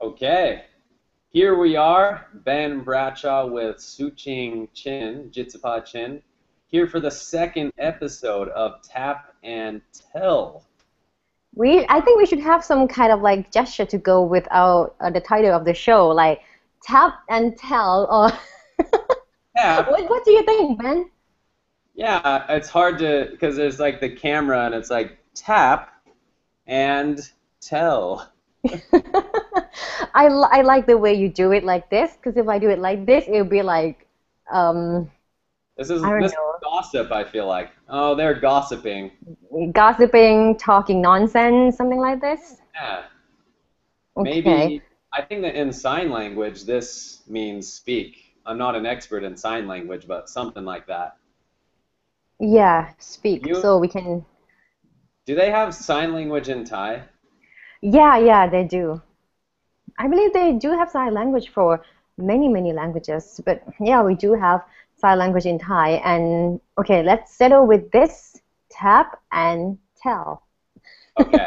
Okay, here we are, Ben Bradshaw with Sueching Jitsapa Chin, here for the second episode of Tap and Tell. I think we should have some kind of like gesture to go with our the title of the show, like tap and tell. Or Tap, what do you think, Ben? yeah, it's hard to, because there's like the camera and it's like tap and tell. I like the way you do it like this, because if I do it like this, it'll be like um This I is don't this is know, gossip, I feel like. Oh, they're gossiping. gossiping, talking nonsense, something like this. Yeah, Okay. maybe, I think that in sign language, this means speak. I'm not an expert in sign language, but something like that. Yeah, speak. You So we can. Do they have sign language in Thai? Yeah, they do. I believe they do have sign language for many languages, but yeah, we do have sign language in Thai. And okay, let's settle with this tap and tell. Okay.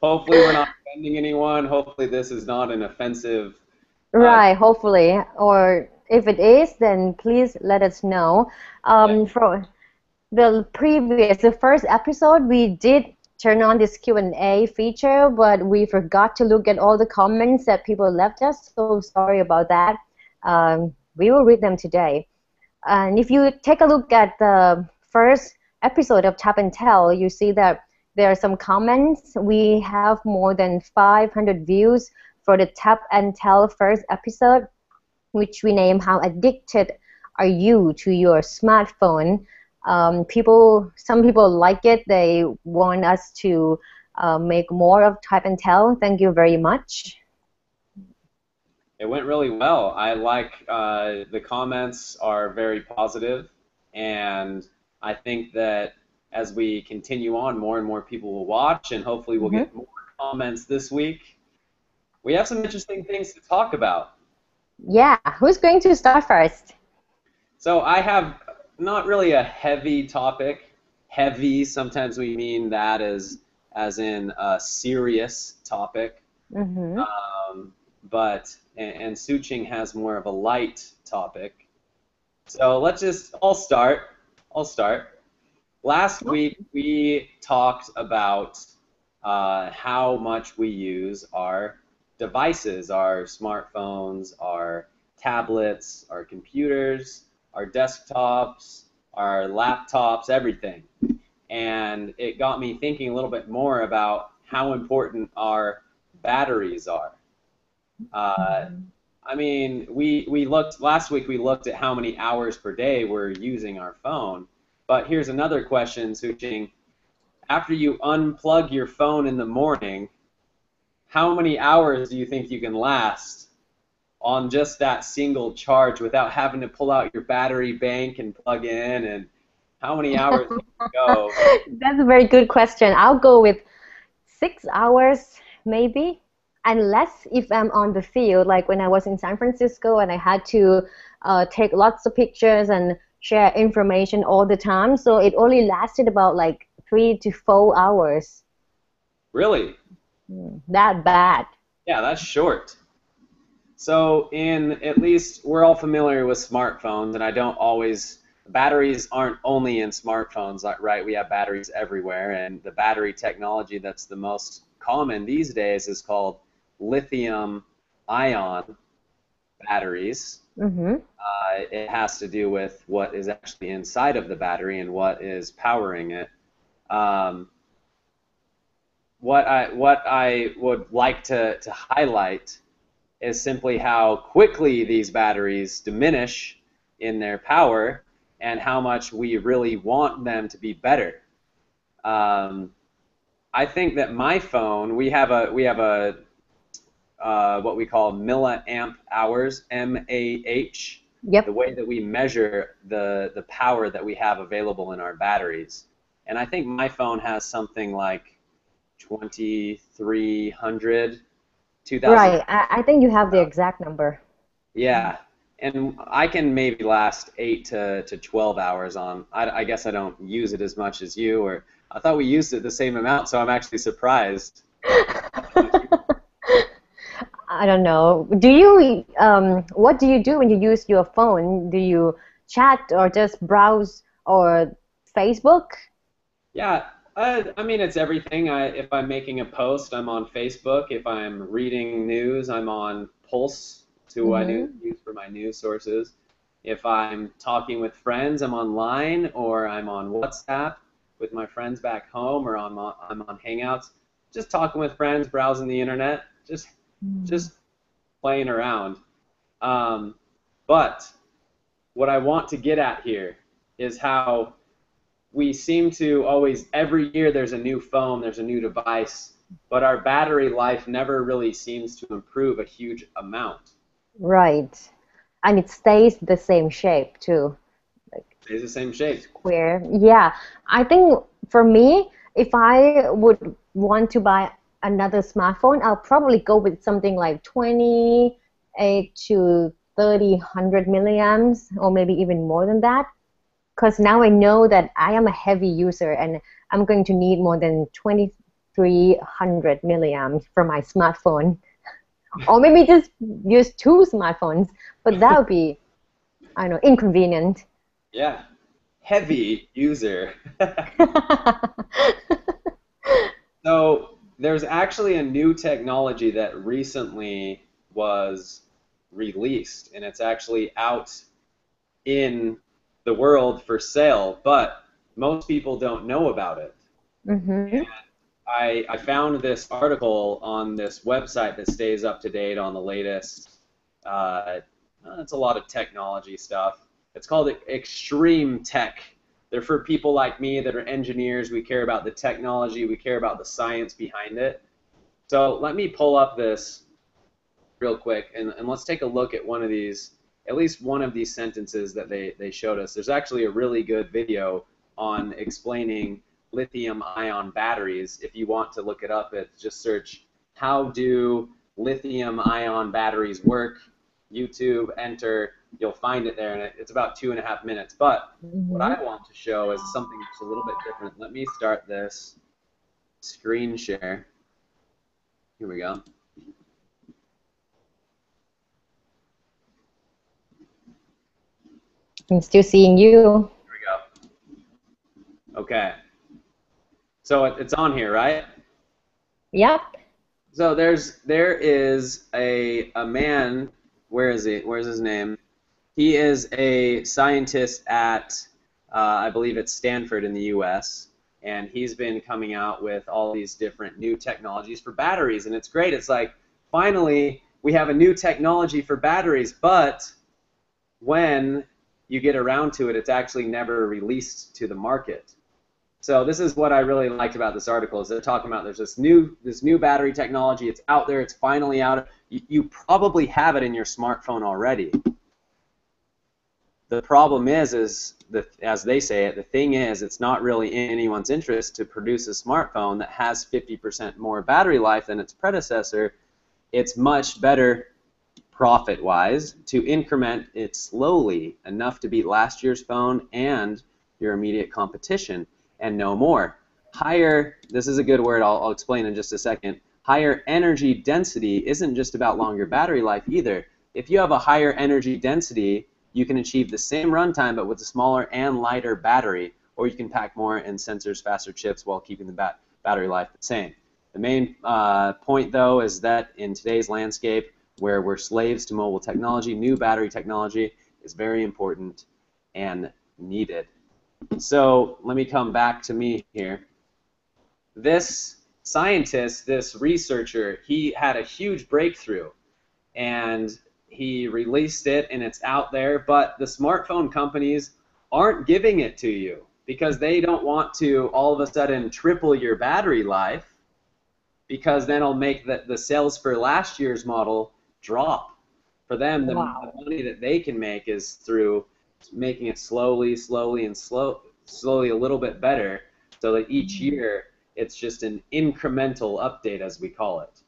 Hopefully we're not offending anyone. Hopefully this is not an offensive. Uh, Right, hopefully. Or if it is, then please let us know. yeah. For the first episode, we did turn on this Q&A feature, but we forgot to look at all the comments that people left us. So sorry about that. We will read them today. And if you take a look at the first episode of Tap and Tell, you see that there are some comments. We have more than 500 views for the Tap and Tell first episode, which we name How Addicted Are You to Your Smartphone? Some people like it. They want us to make more of Tap and Tell. Thank you very much. It went really well. I like the comments are very positive, and I think that as we continue on, more and more people will watch, and hopefully we'll Mhm. get more comments this week. We have some interesting things to talk about. Yeah, who's going to start first? So I have not really a heavy topic. Heavy, sometimes we mean that as in a serious topic. Mm-hmm. But Suching has more of a light topic. So I'll start. I'll start. Last week we talked about how much we use our devices, our smartphones, our tablets, our computers, our desktops, our laptops, everything. And it got me thinking a little bit more about how important our batteries are. Uh, I mean, we looked last week. We looked at how many hours per day we're using our phone. But here's another question, Suching. After you unplug your phone in the morning, how many hours do you think you can last on just that single charge without having to pull out your battery bank and plug in? And how many hours can you go? That's a very good question. I'll go with 6 hours, maybe, unless if I'm on the field, like when I was in San Francisco and I had to take lots of pictures and share information all the time. So it only lasted about like 3 to 4 hours. Really? That bad. Yeah, that's short. So at least we're all familiar with smartphones, and I don't always, batteries aren't only in smartphones, like, right? We have batteries everywhere, and the battery technology that's the most common these days is called lithium ion batteries. Mm-hmm. It has to do with what is actually inside of the battery and what is powering it. Um, what I would like to highlight is simply how quickly these batteries diminish in their power and how much we really want them to be better. Um, I think that my phone, we have a what we call milliamp hours, mAh, the Yep. way that we measure the power that we have available in our batteries. And I think my phone has something like 2300, 2000. Right. I think you have the exact number. Yeah, and I can maybe last 8 to 12 hours on. I guess I don't use it as much as you, or I thought we used it the same amount, so I'm actually surprised. I don't know. Do you what do you do when you use your phone? Do you chat or just browse or Facebook? Yeah, I mean it's everything. If I'm making a post, I'm on Facebook. If I'm reading news, I'm on Pulse, it's who I Mm-hmm. use for my news sources. If I'm talking with friends, I'm online or I'm on WhatsApp with my friends back home, or I'm on Hangouts, just talking with friends, browsing the internet, just playing around. Um, but what I want to get at here is how we seem to always, every year there's a new phone, there's a new device, but our battery life never really seems to improve a huge amount. Right. And it stays the same shape too. Like It's the same shape. square. Yeah. I think for me, if I would want to buy another smartphone, I'll probably go with something like 28 to 30 milliamps, or maybe even more than that. Because now I know that I am a heavy user and I'm going to need more than 2300 milliamps for my smartphone. Or maybe just use two smartphones, but that would be, I don't know, inconvenient. Yeah. Heavy user. So there's actually a new technology that recently was released, and it's actually out in the world for sale, but most people don't know about it. Mm-hmm. I found this article on this website that stays up to date on the latest. Uh, it's a lot of technology stuff. It's called Extreme Tech. They're for people like me that are engineers. We care about the technology. We care about the science behind it. So let me pull up this real quick, and let's take a look at one of these, at least one of these sentences that they showed us. There's actually a really good video on explaining lithium ion batteries. If you want to look it up, it's just search how do lithium ion batteries work, YouTube, enter, you'll find it there, and it's about 2.5 minutes. But what Mm-hmm. I want to show is something that's a little bit different. Let me start this screen share. Here we go. I'm still seeing you. Here we go. Okay. So it's on here, right? Yep. So there is a man. Where is he? Where's his name? He is a scientist at I believe it's Stanford in the U.S. And he's been coming out with all these different new technologies for batteries, and it's great. It's like finally we have a new technology for batteries, but when you get around to it, it's actually never released to the market. So this is what I really liked about this article is they're talking about there's this new battery technology. It's out there. It's finally out. You probably have it in your smartphone already. The problem is as they say it, the thing is it's not really in anyone's interest to produce a smartphone that has 50% more battery life than its predecessor. It's much better profit-wise to increment it slowly enough to beat last year's phone and your immediate competition, and no more. Higher, this is a good word, I'll explain in just a second. Higher energy density isn't just about longer battery life either. If you have a higher energy density, you can achieve the same runtime but with a smaller and lighter battery, or you can pack more in sensors, faster chips while keeping the battery life the same. The main point, though, is that in today's landscape, where we're slaves to mobile technology, new battery technology is very important and needed. So let me come back to me here. This scientist, this researcher, he had a huge breakthrough, and he released it, and it's out there, but the smartphone companies aren't giving it to you because they don't want to all of a sudden triple your battery life, because then it'll make the sales for last year's model drop. For them, the Wow. money that they can make is through making it slowly, slowly a little bit better, so that each year it's just an incremental update, as we call it.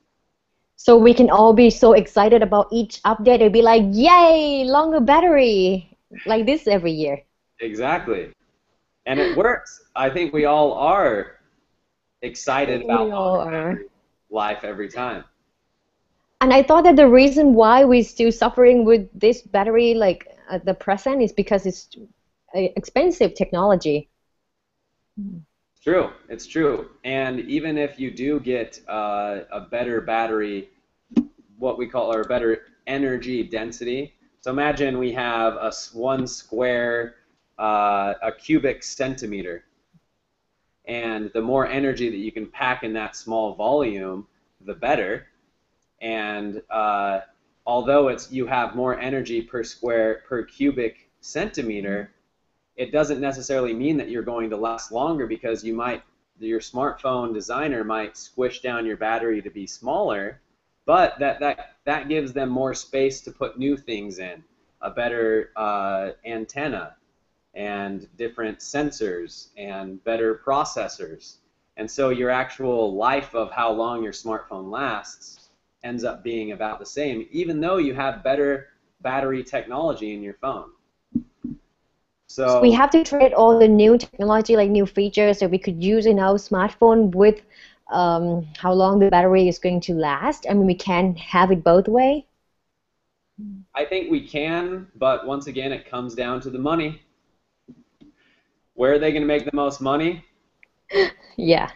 So we can all be so excited about each update and be like, yay, longer battery, like this every year. Exactly. And it works. I think we all are excited about We all longer are. battery life every time. And I thought that the reason why we're still suffering with this battery, like at the present, is because it's expensive technology. True, it's true. And even if you do get a better battery, what we call, or a better energy density. So imagine we have one square, a cubic centimeter, and the more energy that you can pack in that small volume, the better. And although you have more energy per cubic centimeter, it doesn't necessarily mean that you're going to last longer, because your smartphone designer might squish down your battery to be smaller, but that gives them more space to put new things in, a better antenna and different sensors and better processors. And so your actual life of how long your smartphone lasts ends up being about the same, even though you have better battery technology in your phone. So we So have to trade all the new technology, like new features that we could use in our smartphone with how long the battery is going to last. I mean, we can have it both way. I think we can, but once again, it comes down to the money. Where are they going to make the most money? Yeah.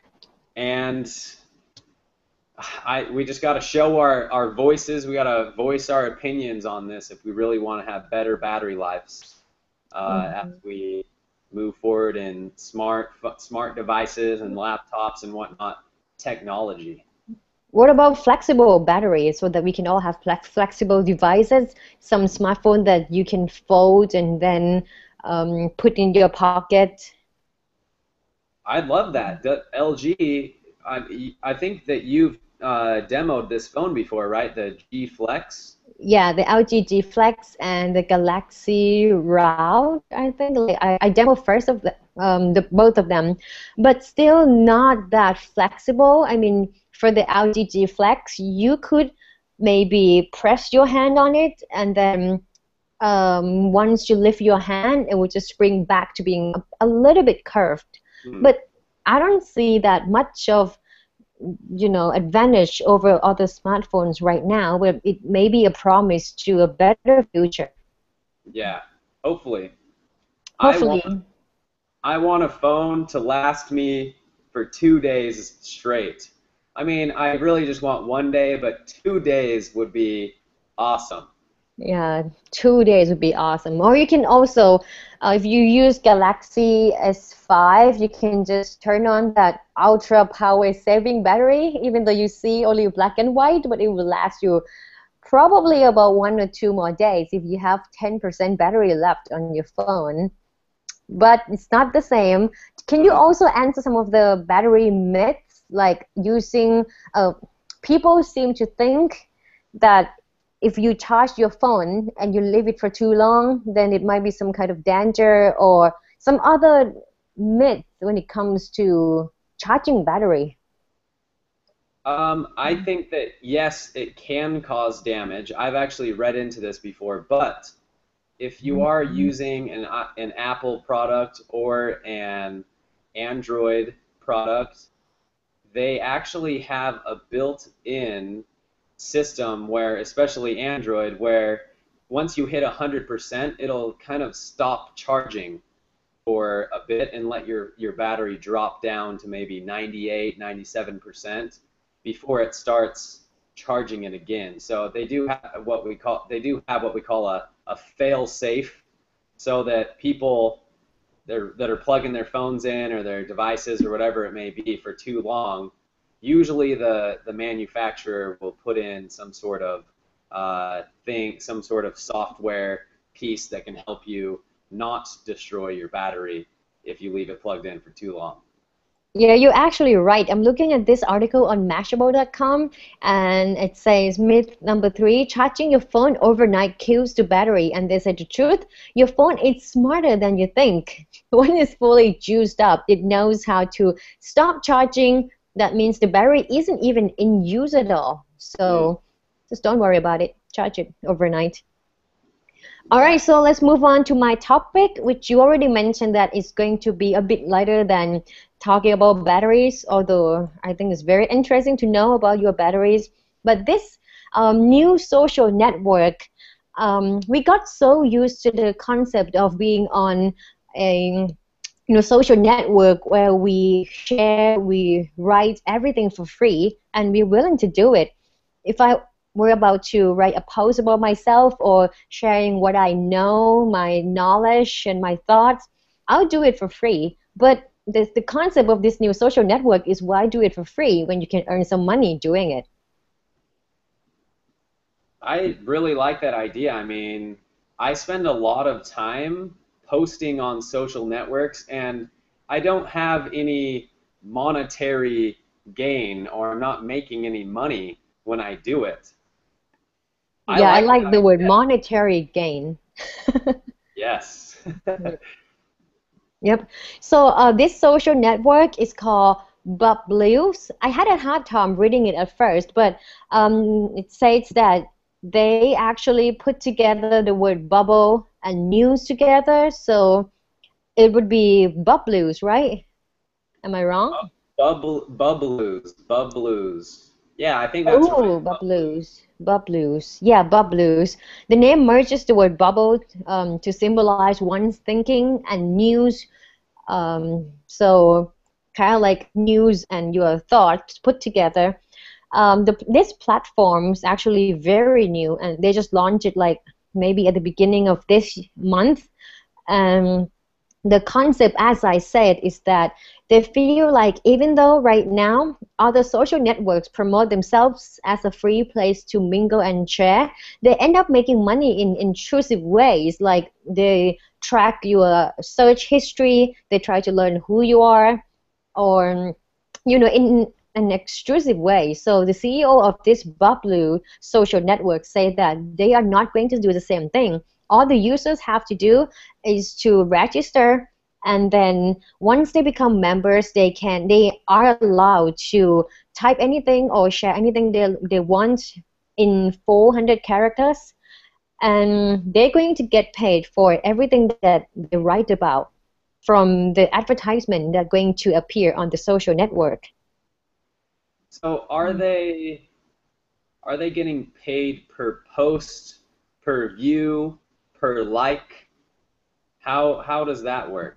And we just got to show our voices. We got to voice our opinions on this if we really want to have better battery lives as we move forward in smart devices and laptops and whatnot technology. What about flexible batteries so that we can all have flexible devices? Some smartphone that you can fold and then put in your pocket. I'd love that. LG, I think that you've demoed this phone before, right? The G Flex. Yeah, the LG G Flex and the Galaxy Route. I think like I demoed first of the both of them, but still not that flexible. I mean, for the LG G Flex, you could maybe press your hand on it, and then once you lift your hand, it will just spring back to being a little bit curved. Hmm. But I don't see that much of advantage over other smartphones right now, where it may be a promise to a better future. Yeah, hopefully. I want Hopefully. I want a phone to last me for 2 days straight. I mean, I really just want one day, but 2 days would be awesome. Yeah, 2 days would be awesome. Or you can also, if you use Galaxy S5, you can just turn on that ultra power saving battery, even though you see only black and white, but it will last you probably about 1 or 2 more days if you have 10% battery left on your phone. But it's not the same. Can you Mm. also answer some of the battery myths, like using, people seem to think that if you charge your phone and you leave it for too long, then it might be some kind of danger or some other myth when it comes to charging battery. I think that yes, it can cause damage. I've actually read into this before, but if you are using an Apple product or an Android product, they actually have a built-in system where, especially Android, where once you hit 100%, it'll kind of stop charging for a bit and let your battery drop down to maybe 98, 97% before it starts charging it again. So they do have what we call a fail safe, so that people that are plugging their phones in or their devices or whatever it may be for too long, usually the manufacturer will put in some sort of some sort of software piece that can help you not destroy your battery if you leave it plugged in for too long. Yeah, you're actually right. I'm looking at this article on Mashable.com, and it says myth number 3, charging your phone overnight kills the battery. And they said the truth, your phone is smarter than you think. When it's fully juiced up, it knows how to stop charging. That means the battery isn't even in use at all. Mm. So just don't worry about it. Charge it overnight. All right, so let's move on to my topic, which you already mentioned that it's going to be a bit lighter than talking about batteries, although I think it's very interesting to know about your batteries. But this New social network. We got so used to the concept of being on a social network where we share, we write everything for free, and we're willing to do it. If I were about to write a post about myself or sharing what I know, my knowledge and my thoughts, I'll do it for free. But the concept of this new social network is, why do it for free when you can earn some money doing it? I really like that idea. I mean, I spend a lot of time posting on social networks, and I don't have any monetary gain, or I'm not making any money when I do it. I Yeah, I like like that the word idea. monetary gain. Yes. Yep. So this social network is called Bubbles. I had a hard time reading it at first, but it says that they actually put together the word bubble and news together. So it would be Bubbles, right? Am I wrong? Bubbles. Yeah, I think that's right. Oh, Bubbles. Bubbles. Yeah, Bubbles. The name merges the word bubble to symbolize one's thinking and news. So kind of like news and your thoughts put together. This platform is actually very new, and they just launched it like maybe at the beginning of this month. Um, the concept, as I said, is that they feel like even though right now other social networks promote themselves as a free place to mingle and share, they end up making money in intrusive ways. Like they track your search history, they try to learn who you are, or in an extrusive way. So the CEO of this Bablu social network say that they are not going to do the same thing. All the users have to do is to register, and then once they become members, they are allowed to type anything or share anything they want in 400 characters, and they're going to get paid for everything that they write about from the advertisement that are going to appear on the social network. So are they getting paid per post, per view, per like? How does that work?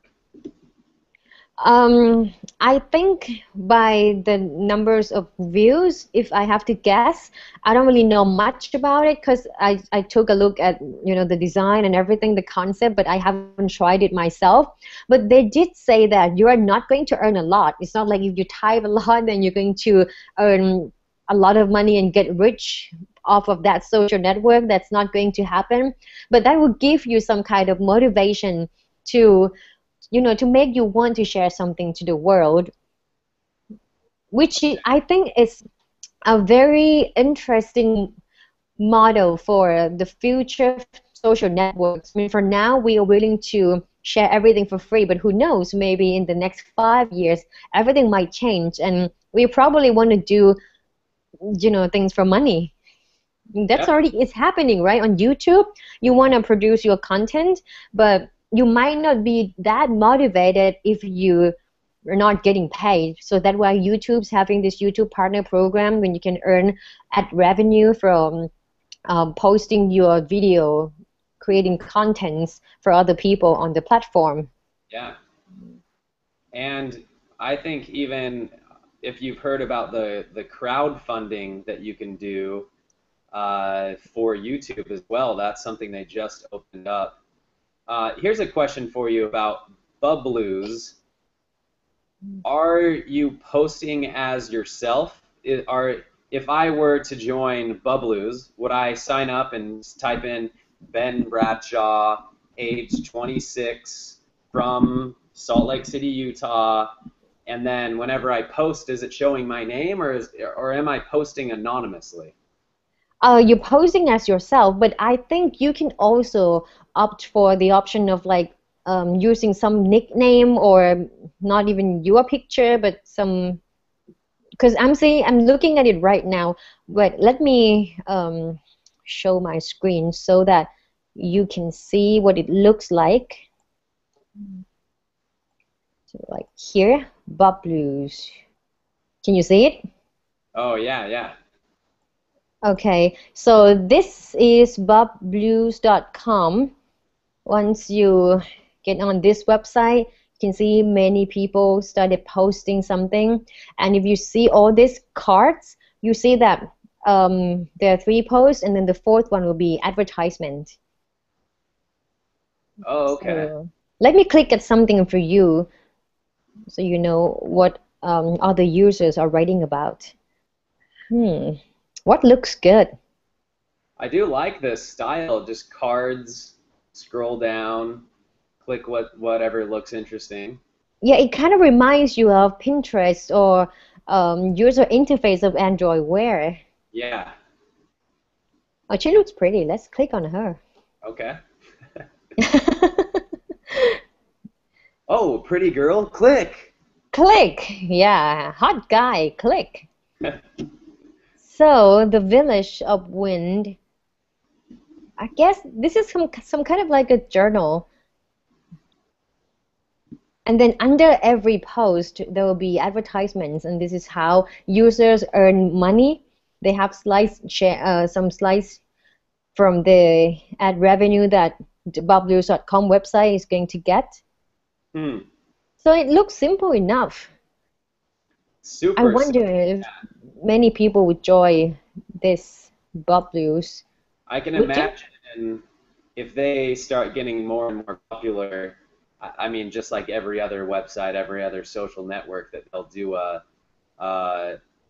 I think by the numbers of views, if I have to guess, I don't really know much about it because I took a look at the design and everything, the concept, but I haven't tried it myself. But they did say that you are not going to earn a lot. It's not like if you type a lot, then you're going to earn a lot of money and get rich off of that social network. That's not going to happen. But that will give you some kind of motivation to to make you want to share something to the world, which I think is a very interesting model for the future social networks. I mean, for now, we are willing to share everything for free, but who knows, maybe in the next 5 years, everything might change, and we probably want to do, things for money. That's Yeah, already is happening, right? On YouTube, you want to produce your content, but you might not be that motivated if you are not getting paid. So that's why YouTube's having this YouTube partner program when you can earn ad revenue from posting your video, creating contents for other people on the platform. yeah. And I think even if you've heard about the crowdfunding that you can do for YouTube as well, that's something they just opened up. Here's a question for you about Bubloos. Are you posting as yourself? If I were to join Bubloos, would I sign up and type in Ben Bradshaw, age 26, from Salt Lake City, Utah, and then whenever I post, is it showing my name, or am I posting anonymously? You're posing as yourself, but I think you can also opt for the option of like using some nickname, or not even your picture, but some, because I'm looking at it right now. But let me show my screen so that you can see what it looks like. So like here, Bob Blues. Can you see it? Oh yeah, yeah. Okay, so this is bobblues.com. Once you get on this website, you can see many people started posting something. And if you see all these cards, you see that there are three posts, and then the fourth one will be advertisement. Oh, okay. So let me click at something for you so you know what other users are writing about. What looks good? I do like this style, just cards, scroll down, click whatever looks interesting. Yeah, it kind of reminds you of Pinterest or user interface of Android Wear. Yeah. Oh, she looks pretty. Let's click on her. Okay. Oh, pretty girl, click. Click. Yeah, hot guy. Click. So the Village of Wind. I guess this is some kind of like a journal. And then under every post, there will be advertisements, and this is how users earn money. They have some slice from the ad revenue that the bubblers.com website is going to get. Hmm. So it looks simple enough. I Super wonder simple. if many people would join this bubblers. I can Would you? imagine if they start getting more and more popular, I mean, just like every other website, every other social network, that they'll do uh,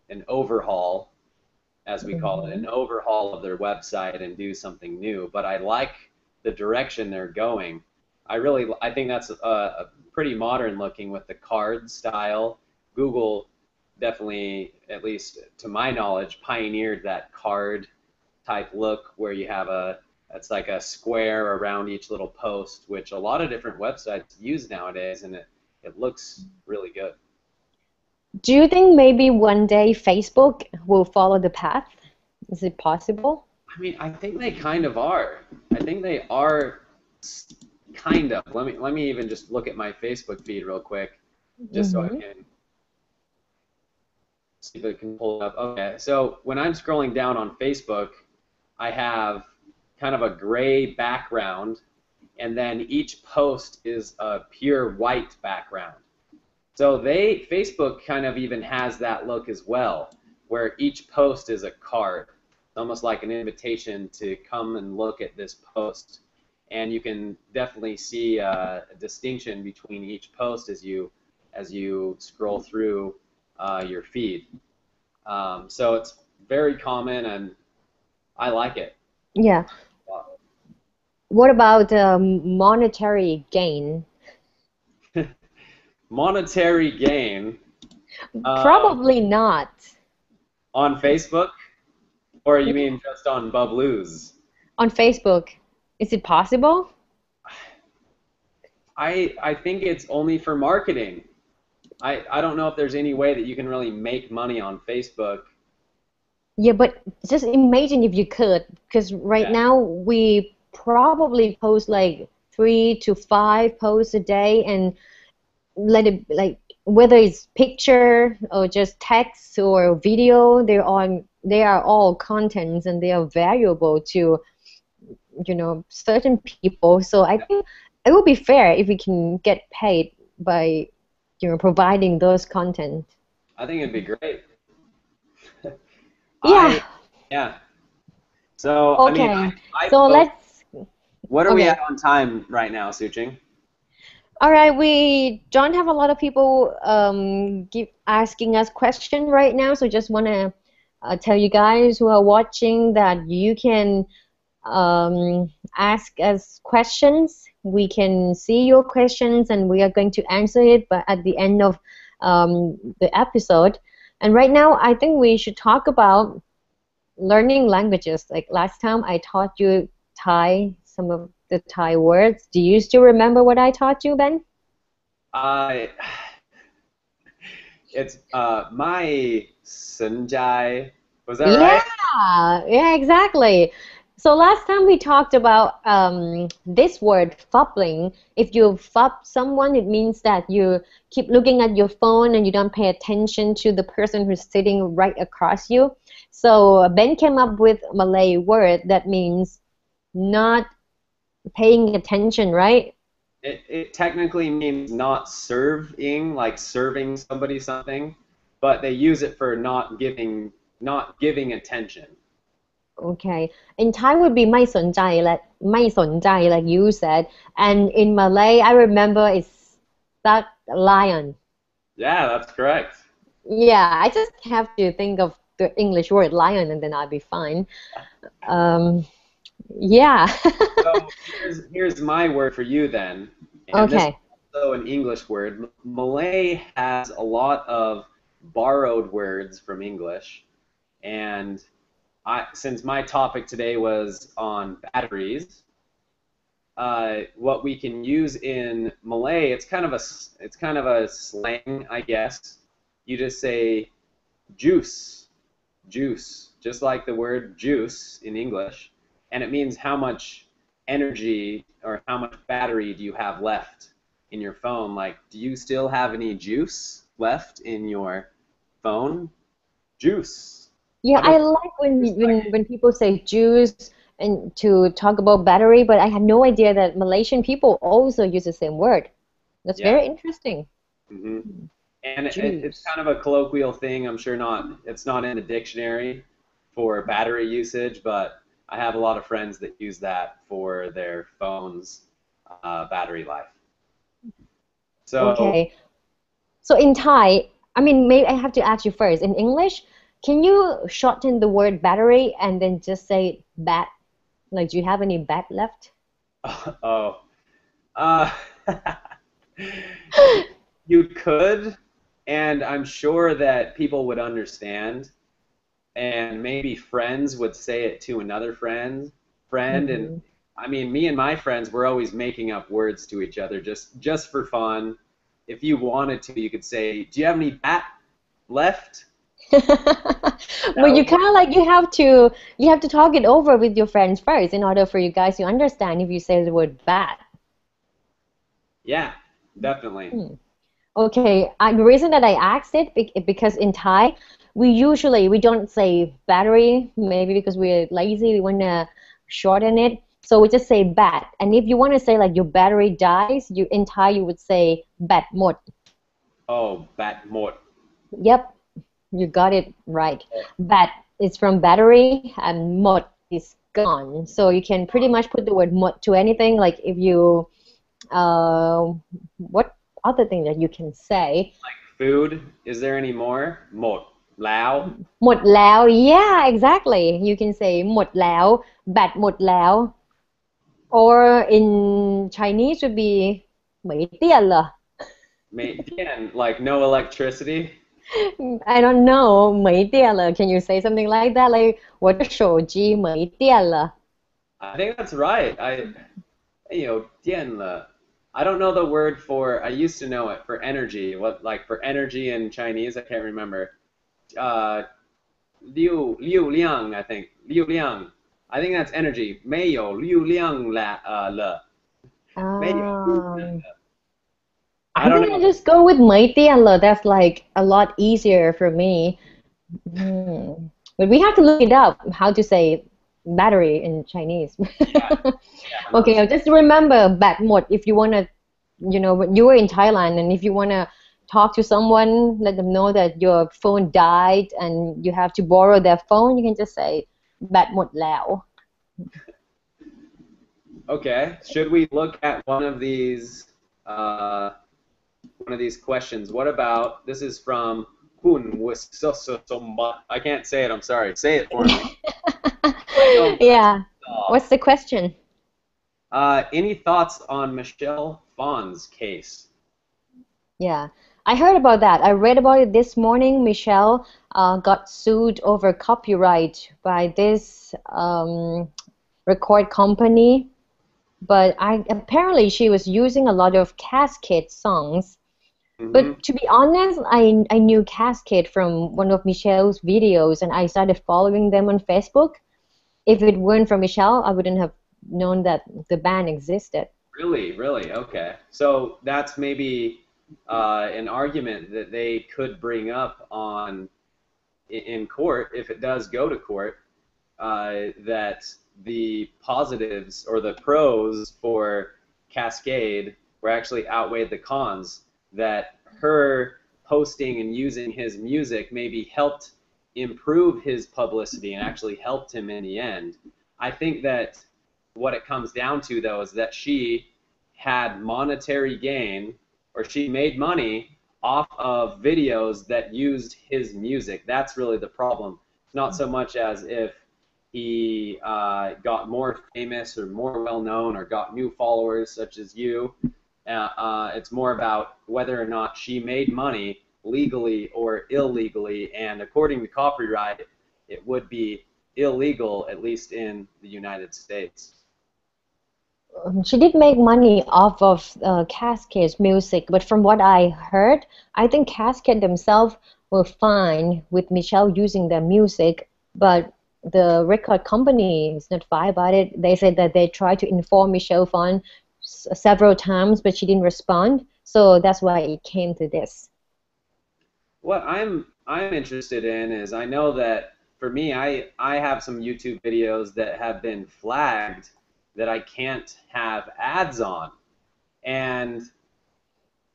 an overhaul, as we call it, Mhm. an overhaul of their website and do something new. But I like the direction they're going. I think that's pretty modern looking with the card style. Google definitely, at least to my knowledge, pioneered that card type look where you have it's like a square around each little post, which a lot of different websites use nowadays, and it looks really good. Do you think maybe one day Facebook will follow the path? Is it possible? I mean, I think they kind of are. I think they are kind of. Let me even just look at my Facebook feed real quick, just so I Hmm. can see if it can pull it up. Okay, so when I'm scrolling down on Facebook, I have kind of a gray background, and then each post is a pure white background. So Facebook kind of even has that look as well, where each post is a card, almost like an invitation to come and look at this post. And you can definitely see a distinction between each post as you scroll through your feed. So it's very common, and I like it. Yeah. Wow. What about monetary gain? Monetary gain um, Probably not. on Facebook, or you mean just on Bubloos? On Facebook. Is it possible? I think it's only for marketing. I don't know if there's any way that you can really make money on Facebook. Yeah, but just imagine if you could, because right Yeah, now we probably post like 3 to 5 posts a day, and let it like whether it's picture or just text or video, they are all contents and they are valuable to certain people. So I think it would be fair if we can get paid by providing those content. I think it'd be great. Yeah. I yeah. So I mean, Okay. I So post. let's. What are we at Okay. on time right now, Suching? All right, we don't have a lot of people give asking us questions right now, so just want to tell you guys who are watching that you can ask us questions. We can see your questions and we are going to answer it, but at the end of the episode. And right now, I think we should talk about learning languages. Like last time, I taught you Thai, some of the Thai words. Do you still remember what I taught you, Ben? I it's my Sunjai. Was that Yeah, right? yeah, exactly. So last time we talked about this word fubbling. If you fub someone, it means that you keep looking at your phone and you don't pay attention to the person who's sitting right across you. So Ben came up with a Malay word that means not paying attention, right? It technically means not serving, like serving somebody something, but they use it for not giving attention. Okay. In Thai would be ไม่สนใจ like you said. And in Malay, I remember it's stuck lion. Yeah, that's correct. Yeah, I just have to think of the English word lion and then I'll be fine. Um, yeah. So here's my word for you then, and this is Okay. also an English word. Malay has a lot of borrowed words from English, and since my topic today was on batteries, what we can use in Malay, it's kind of a slang, I guess. You just say juice, juice, just like the word juice in English, and it means how much energy or how much battery do you have left in your phone. Like, do you still have any juice left in your phone? Juice. Yeah, How does I like just when people say juice and to talk about battery, but I had no idea that Malaysian people also use the same word. That's yeah. very interesting. hmm And it's Juice. kind of a colloquial thing. I'm sure it's not in the dictionary for battery usage, but I have a lot of friends that use that for their phone's battery life. So, Okay. So in Thai, I mean, maybe I have to ask you first. In English, can you shorten the word battery and then just say bat? Like, do you have any bat left? oh, uh, you could, and I'm sure that people would understand, and maybe friends would say it to another friend, and Mhm. I mean, me and my friends, we're always making up words to each other just for fun. If you wanted to, you could say, "Do you have any bat left?" That But you would kind work. of like you have to talk it over with your friends first in order for you guys to understand if you say the word bat. Yeah, definitely. Hmm. Okay, the reason that I asked it because in Thai we don't say battery, maybe because we're lazy, we want to shorten it. So we just say bat. And if you want to say like your battery dies, you in Thai you would say bat mod. Oh, bat mort. Yep, you got it right. Bat is from battery and mod is gone. So you can pretty much put the word mod to anything. Like if you, what other thing that you can say? Food. Is there any more? Mort. Lao. หมดแล้ว yeah exactly you can say หมดแล้วแบตหมดแล้ว or in Chinese would be 没电了 Like no electricity. I don't know 没电了 can you say something like that like 我的手机没电了 I think that's right. Dianle. I don't know the word for. I used to know it for energy. What like for energy in Chinese? I can't remember. Liu liang. I think liu liang. I think that's energy. 没有 liu liang le. 没有 um, I I'm don't gonna know. just go with 没电了 that's like a lot easier for me. Hmm. But we have to look it up how to say battery in Chinese. Yeah, yeah, no, Okay, just remember bat mode if you wanna, when you were in Thailand and if you wanna talk to someone, let them know that your phone died and you have to borrow their phone, you can just say bat mode lao. okay. Should we look at uh, one of these questions? What about this is from Hun I can't say it. I'm sorry. Say it for me. Yeah. What's the question? Any thoughts on Michelle Phan's case? Yeah, I heard about that. I read about it this morning. Michelle got sued over copyright by this record company, but I apparently she was using a lot of Cascade songs. hmm But to be honest, I knew Cascade from one of Michelle's videos, and I started following them on Facebook. if it weren't for Michelle, I wouldn't have known that the band existed. Really, really, okay. So that's maybe an argument that they could bring up in court if it does go to court, that the positives or the pros for Cascade were actually outweighed the cons. That her posting and using his music maybe helped improve his publicity and actually helped him in the end. I think that what it comes down to, though, is that she had monetary gain, or she made money off of videos that used his music. That's really the problem. It's not so much as if he got more famous or more well-known or got new followers such as you. It's more about whether or not she made money legally or illegally, and according to copyright, it would be illegal, at least in the United States. She did make money off of Cascade's music, but from what I heard, I think Cascade themselves were fine with Michelle using their music, but the record company is not fine about it. They said that they tried to inform Michelle Phan several times, but she didn't respond. So that's why it came to this. What I'm interested in is, I know that for me, I have some YouTube videos that have been flagged that I can't have ads on, and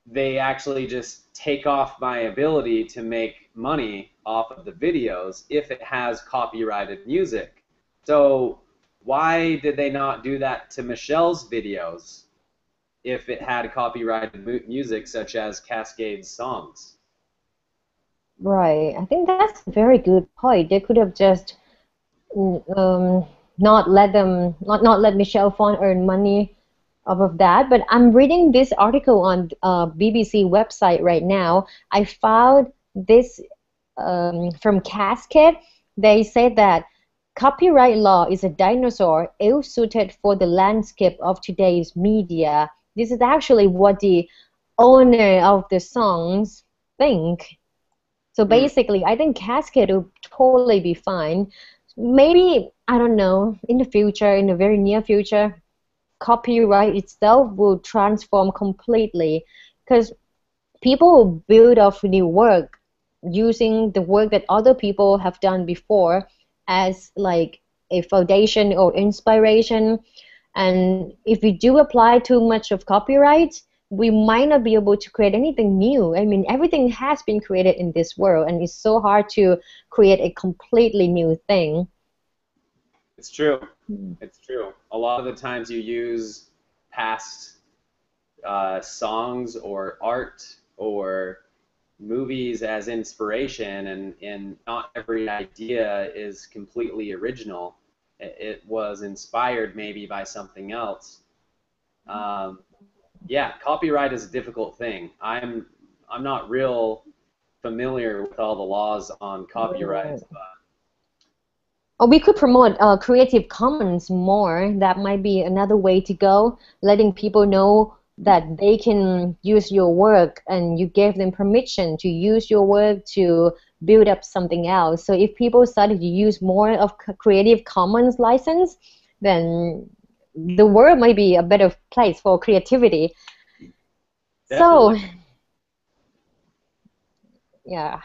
they actually just take off my ability to make money off of the videos if it has copyrighted music. So why did they not do that to Michelle's videos if it had copyrighted music such as Cascade's songs? Right. I think that's a very good point. They could have just um, not let Michelle Phan earn money off of that. But I'm reading this article on BBC website right now. I found this from Cascade. They say that copyright law is a dinosaur ill-suited for the landscape of today's media. This is actually what the owner of the songs think. So basically, I think Cascade will totally be fine. Maybe, I don't know, in the future, in the very near future, copyright itself will transform completely because people will build off new work using the work that other people have done before as like a foundation or inspiration. And if we do apply too much of copyright, we might not be able to create anything new. I mean, everything has been created in this world, and it's so hard to create a completely new thing. It's true. It's true. A lot of the times you use past songs or art or movies as inspiration, and not every idea is completely original. It was inspired maybe by something else. Um, yeah, copyright is a difficult thing. I'm not real familiar with all the laws on copyright. Or we could promote Creative Commons more. That might be another way to go, letting people know that they can use your work and you gave them permission to use your work to build up something else. So if people started to use more of Creative Commons license, then the world might be a better place for creativity. Definitely. So yeah,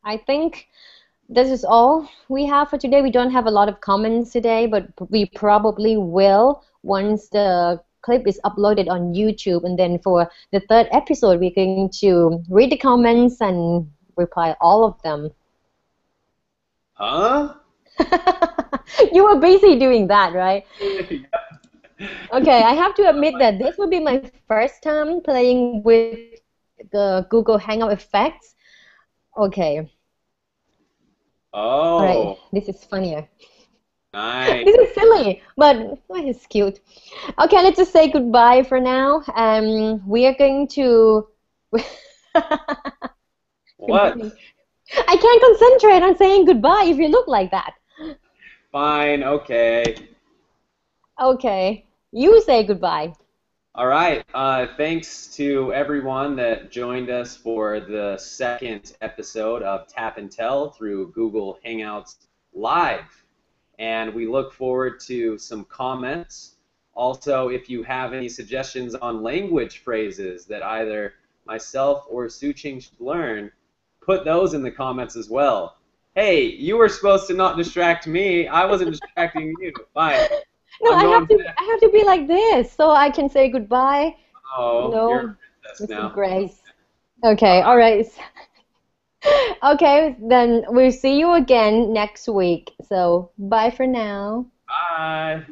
I think this is all we have for today. We don't have a lot of comments today, but we probably will once the clip is uploaded on YouTube. And then for the third episode, we're going to read the comments and reply all of them. Huh? You were busy doing that, right? Okay, I have to admit that this will be my first time playing with the Google Hangout effects. Okay. All right, Oh, this is funnier. nice. This is silly, but it's cute. Okay, let's just say goodbye for now. We are going to. What? I can't concentrate on saying goodbye if you look like that. Fine, okay. Okay, you say goodbye. All right. Thanks to everyone that joined us for the second episode of Tap and Tell through Google Hangouts Live. and we look forward to some comments. Also, if you have any suggestions on language phrases that either myself or Sueching should learn, put those in the comments as well. Hey, you were supposed to not distract me. I wasn't distracting you. Fine. No, I'm going back. I have to be like this so I can say goodbye. Oh, you're a No, princess Mr. now. Grace. Okay, all right. Okay, then we'll see you again next week. So, bye for now. Bye.